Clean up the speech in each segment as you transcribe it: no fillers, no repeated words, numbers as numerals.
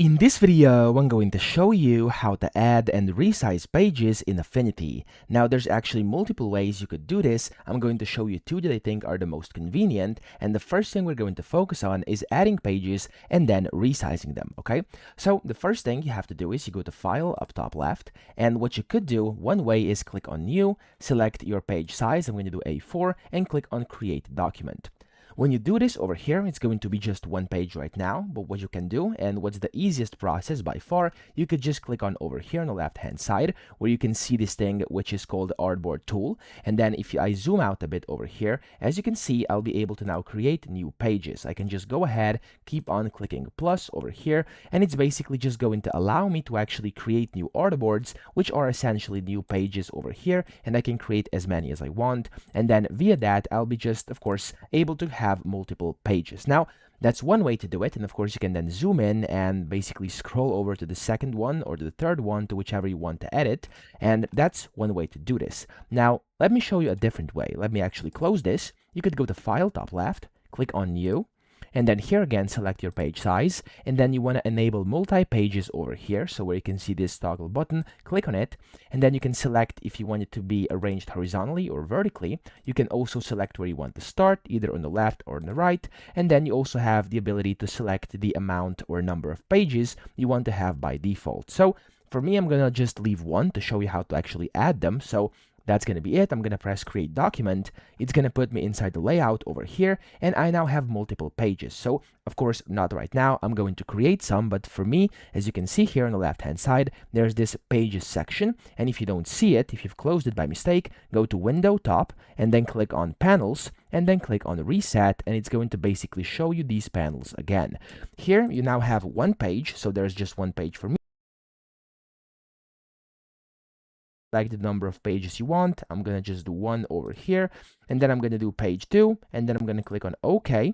In this video, I'm going to show you how to add and resize pages in Affinity. Now, there's actually multiple ways you could do this. I'm going to show you two that I think are the most convenient. And the first thing we're going to focus on is adding pages and then resizing them, okay? So the first thing you have to do is you go to File up top left. And what you could do, one way is click on New, select your page size. I'm going to do A4 and click on Create Document. When you do this over here, it's going to be just one page right now, but what you can do, and what's the easiest process by far, you could just click on over here on the left hand side, where you can see this thing which is called Artboard tool. And then if I zoom out a bit over here, as you can see, I'll be able to now create new pages. I can just go ahead, keep on clicking plus over here, and it's basically just going to allow me to actually create new artboards, which are essentially new pages over here, and I can create as many as I want. And then via that, I'll be just, of course, able to have multiple pages. Now, that's one way to do it, and of course you can then zoom in and basically scroll over to the second one or the third one, to whichever you want to edit, and that's one way to do this. Now, let me show you a different way. Let me actually close this. You could go to File, top left, click on New, and then here again select your page size, and then you want to enable multi-pages over here, so where you can see this toggle button, click on it, and then you can select if you want it to be arranged horizontally or vertically. You can also select where you want to start, either on the left or on the right, and then you also have the ability to select the amount or number of pages you want to have by default. So for me, I'm gonna just leave one to show you how to actually add them. So that's going to be it. I'm going to press Create Document. It's going to put me inside the layout over here, and I now have multiple pages. So, of course, not right now. I'm going to create some, but for me, as you can see here on the left-hand side, there's this Pages section, and if you don't see it, if you've closed it by mistake, go to Window, Top, and then click on Panels, and then click on Reset, and it's going to basically show you these panels again. Here, you now have one page, so there's just one page for me. Like the number of pages you want. I'm gonna just do one over here, and then I'm gonna do page 2, and then I'm gonna click on OK.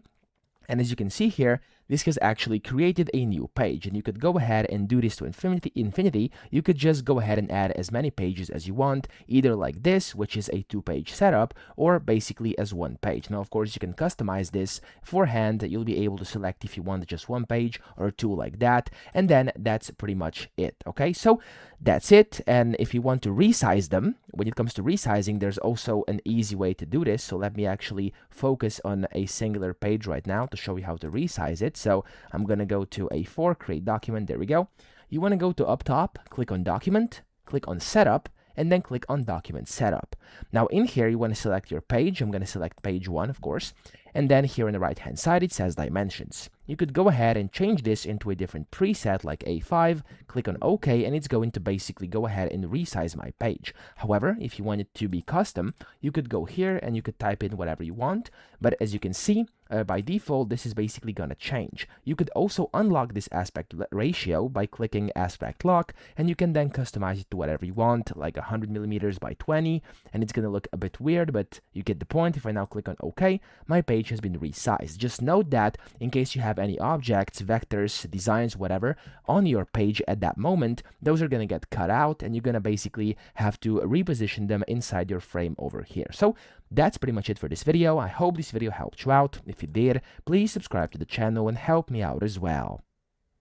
And as you can see here, this has actually created a new page, and you could go ahead and do this to infinity. You could just go ahead and add as many pages as you want, either like this, which is a 2-page setup, or basically as one page. Now, of course, you can customize this for hand. You'll be able to select if you want just one page or two like that, and then that's pretty much it. Okay, so that's it. And if you want to resize them, when it comes to resizing, there's also an easy way to do this. So let me actually focus on a singular page right now to show you how to resize it. So I'm going to go to A4, Create Document. There we go. You want to go to up top, click on Document, click on Setup, and then click on Document Setup. Now in here, you want to select your page. I'm going to select page 1, of course. And then here on the right hand side, it says dimensions. You could go ahead and change this into a different preset like A5, click on OK, and it's going to basically go ahead and resize my page. However, if you want it to be custom, you could go here and you could type in whatever you want. But as you can see, by default, this is basically going to change. You could also unlock this aspect ratio by clicking aspect lock, and you can then customize it to whatever you want, like 100 millimeters by 20, and it's going to look a bit weird, but you get the point. If I now click on OK, my page has been resized. Just note that in case you have any objects, vectors, designs, whatever, on your page at that moment, those are going to get cut out, and you're going to basically have to reposition them inside your frame over here. So that's pretty much it for this video. I hope this video helped you out. If it did, please subscribe to the channel and help me out as well.